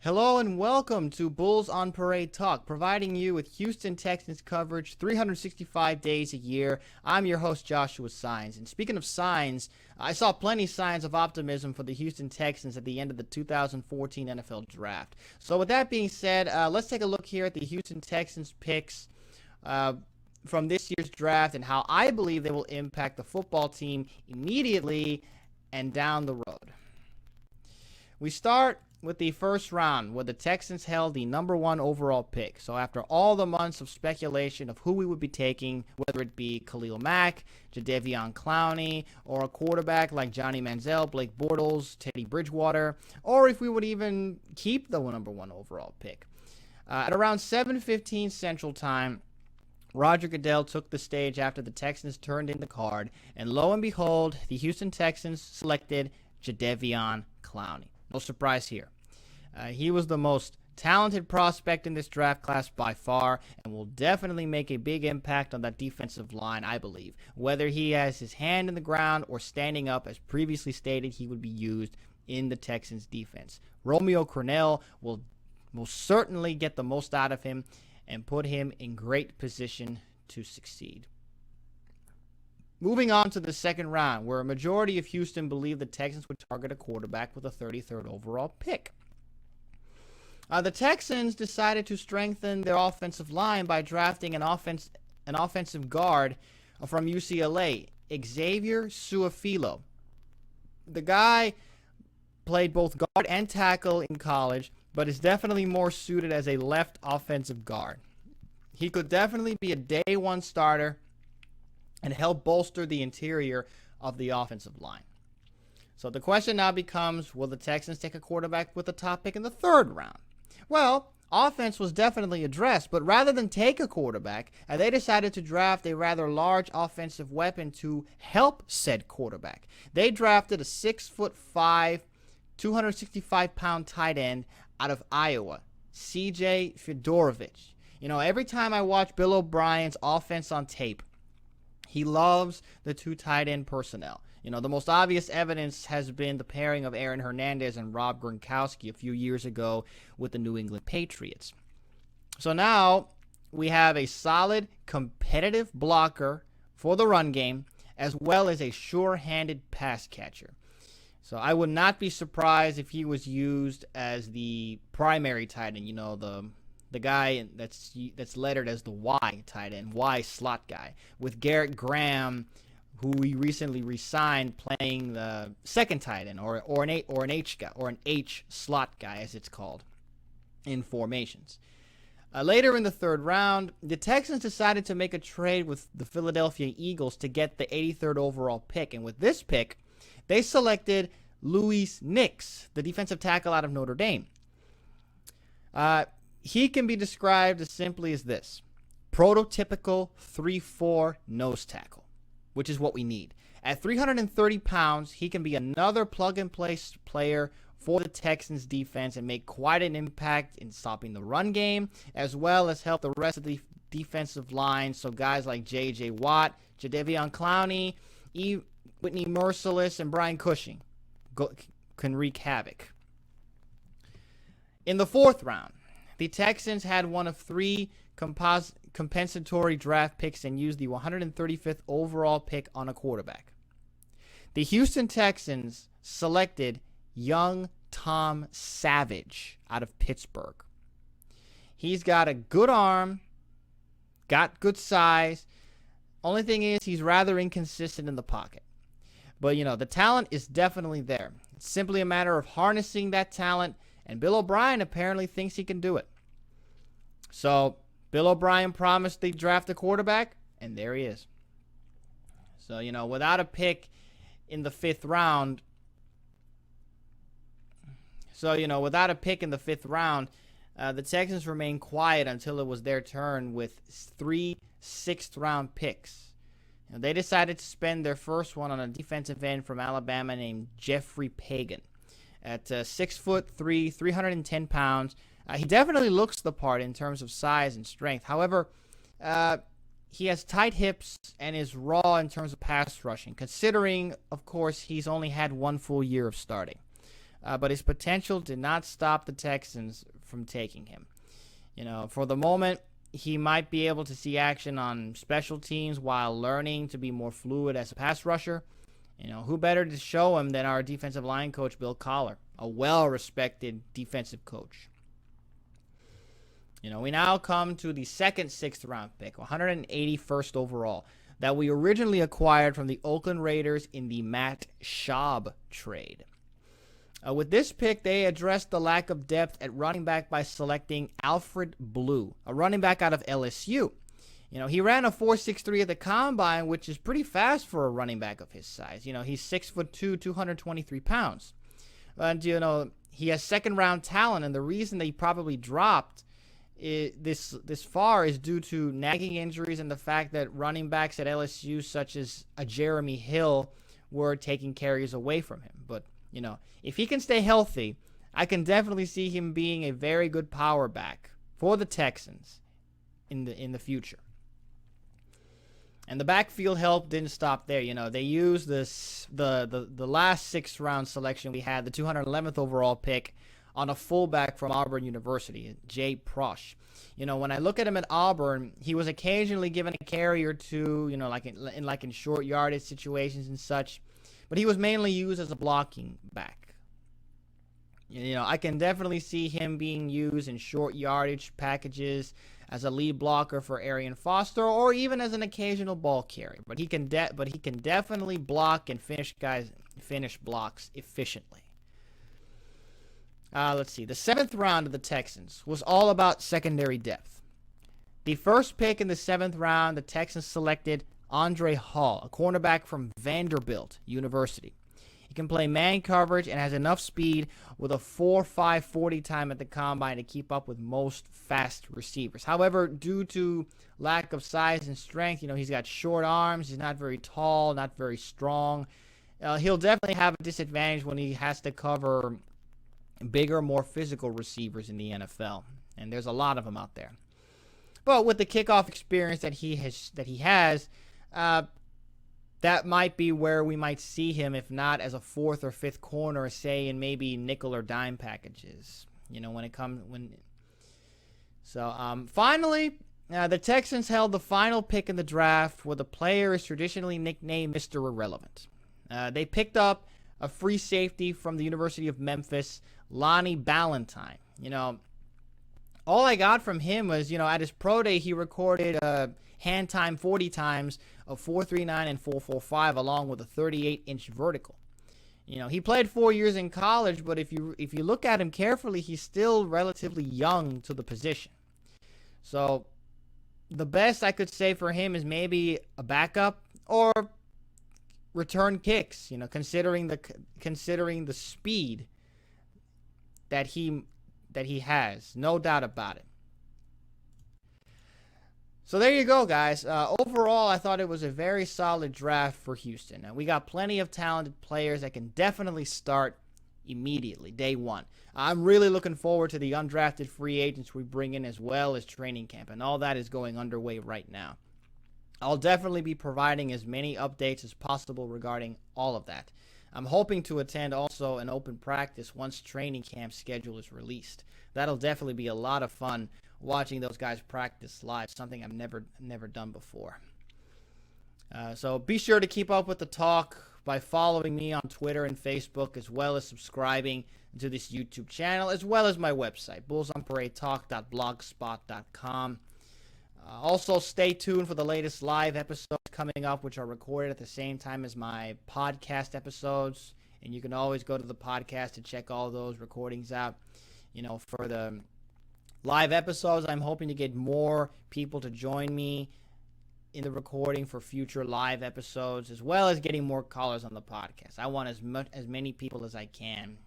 Hello and welcome to Bulls on Parade Talk, providing you with Houston Texans coverage 365 days a year. I'm your host, Joshua Signs. And speaking of signs, I saw plenty of signs of optimism for the Houston Texans at the end of the 2014 NFL Draft. So with that being said, let's take a look here at the Houston Texans picks from this year's draft and how I believe they will impact the football team immediately and down the road. We start with the first round, where the Texans held the number 1 overall pick. So after all the months of speculation of who we would be taking, whether it be Khalil Mack, Jadeveon Clowney, or a quarterback like Johnny Manziel, Blake Bortles, Teddy Bridgewater, or if we would even keep the number 1 overall pick. At around 7:15 Central Time, Roger Goodell took the stage after the Texans turned in the card, and lo and behold, the Houston Texans selected Jadeveon Clowney. No surprise here. He was the most talented prospect in this draft class by far and will definitely make a big impact on that defensive line, I believe. Whether he has his hand in the ground or standing up, as previously stated, he would be used in the Texans defense. Romeo Crennel will certainly get the most out of him and put him in great position to succeed. Moving on to the second round, where a majority of Houston believed the Texans would target a quarterback with a 33rd overall pick. The Texans decided to strengthen their offensive line by drafting an offensive guard from UCLA, Xavier Su'a-Filo. The guy played both guard and tackle in college, but is definitely more suited as a left offensive guard. He could definitely be a day one starter and help bolster the interior of the offensive line. So the question now becomes, will the Texans take a quarterback with the top pick in the third round? Well, offense was definitely addressed, but rather than take a quarterback, they decided to draft a rather large offensive weapon to help said quarterback. They drafted a 6'5", 265-pound tight end out of Iowa, C.J. Fedorovich. You know, every time I watch Bill O'Brien's offense on tape, he loves the two tight end personnel. You know, the most obvious evidence has been the pairing of Aaron Hernandez and Rob Gronkowski a few years ago with the New England Patriots. So now we have a solid, competitive blocker for the run game, as well as a sure-handed pass catcher. So I would not be surprised if he was used as the primary tight end, you know, the guy that's lettered as the Y tight end, Y slot guy, with Garrett Graham, who we recently re-signed, playing the second tight end, or an H guy, or an H slot guy as it's called in formations. Later in the third round, the Texans decided to make a trade with the Philadelphia Eagles to get the 83rd overall pick, and with this pick, they selected Louis Nix, the defensive tackle out of Notre Dame. He can be described as simply as this: prototypical 3-4 nose tackle, which is what we need. At 330 pounds, he can be another plug-and-play player for the Texans defense and make quite an impact in stopping the run game, as well as help the rest of the defensive line. So guys like J.J. Watt, Jadeveon Clowney, Whitney Merciless, and Brian Cushing can wreak havoc. In the fourth round, the Texans had one of 3 compensatory draft picks and used the 135th overall pick on a quarterback. The Houston Texans selected young Tom Savage out of Pittsburgh. He's got a good arm, got good size. Only thing is, he's rather inconsistent in the pocket. But, you know, the talent is definitely there. It's simply a matter of harnessing that talent, and Bill O'Brien apparently thinks he can do it. So Bill O'Brien promised they'd draft a quarterback, and there he is. So, you know, without a pick in the fifth round, the Texans remained quiet until it was their turn with 3 sixth-round picks. And they decided to spend their first one on a defensive end from Alabama named Jeffrey Pagan. At 6'3", 310 pounds, he definitely looks the part in terms of size and strength. However, he has tight hips and is raw in terms of pass rushing, considering, of course, he's only had 1 full year of starting. but his potential did not stop the Texans from taking him. For the moment, he might be able to see action on special teams while learning to be more fluid as a pass rusher. Who better to show him than our defensive line coach, Bill Collar, a well-respected defensive coach. We now come to the second sixth-round pick, 181st overall, that we originally acquired from the Oakland Raiders in the Matt Schaub trade. With this pick, they addressed the lack of depth at running back by selecting Alfred Blue, a running back out of LSU. He ran a 4.63 at the combine, which is pretty fast for a running back of his size. He's 6'2", 223 pounds. And, he has second-round talent, and the reason that he probably dropped this far is due to nagging injuries and the fact that running backs at LSU, such as a Jeremy Hill, were taking carries away from him. But, if he can stay healthy, I can definitely see him being a very good power back for the Texans in the future. And the backfield help didn't stop there. They used the last sixth-round selection we had, the 211th overall pick, on a fullback from Auburn University, Jay Prosch. When I look at him at Auburn, he was occasionally given a carry or two, like in short yardage situations and such, but he was mainly used as a blocking back. I can definitely see him being used in short yardage packages as a lead blocker for Arian Foster, or even as an occasional ball carrier. But he can definitely block and finish blocks efficiently. Let's see. The seventh round of the Texans was all about secondary depth. The first pick in the seventh round, the Texans selected Andre Hall, a cornerback from Vanderbilt University. He can play man coverage and has enough speed with a 4.5 40 time at the combine to keep up with most fast receivers. However, due to lack of size and strength, he's got short arms. He's not very tall, not very strong. He'll definitely have a disadvantage when he has to cover bigger, more physical receivers in the NFL, and there's a lot of them out there. But with the kickoff experience that he has, that might be where we might see him, if not as a fourth or fifth corner, say in maybe nickel or dime packages. Finally, the Texans held the final pick in the draft, where the player is traditionally nicknamed Mr. Irrelevant. They picked up a free safety from the University of Memphis, Lonnie Ballantyne. All I got from him was, at his pro day, he recorded hand time 40 times of 4.39 and 4.45, along with a 38-inch vertical. He played 4 years in college, but if you look at him carefully, he's still relatively young to the position. So the best I could say for him is maybe a backup or return kicks. Considering the speed that he has, no doubt about it. So there you go, guys. Overall, I thought it was a very solid draft for Houston. We got plenty of talented players that can definitely start immediately, day one. I'm really looking forward to the undrafted free agents we bring in, as well as training camp, and all that is going underway right now. I'll definitely be providing as many updates as possible regarding all of that. I'm hoping to attend also an open practice once training camp schedule is released. That'll definitely be a lot of fun watching those guys practice live, something I've never done before. So be sure to keep up with the talk by following me on Twitter and Facebook, as well as subscribing to this YouTube channel, as well as my website, bullsonparadetalk.blogspot.com. Also, stay tuned for the latest live episodes coming up, which are recorded at the same time as my podcast episodes. And you can always go to the podcast to check all those recordings out. For the live episodes, I'm hoping to get more people to join me in the recording for future live episodes, as well as getting more callers on the podcast. I want as many people as I can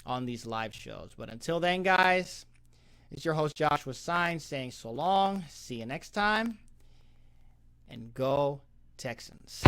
on these live shows. But until then, guys, it's your host Joshua Signs saying so long. See you next time, and go Texans.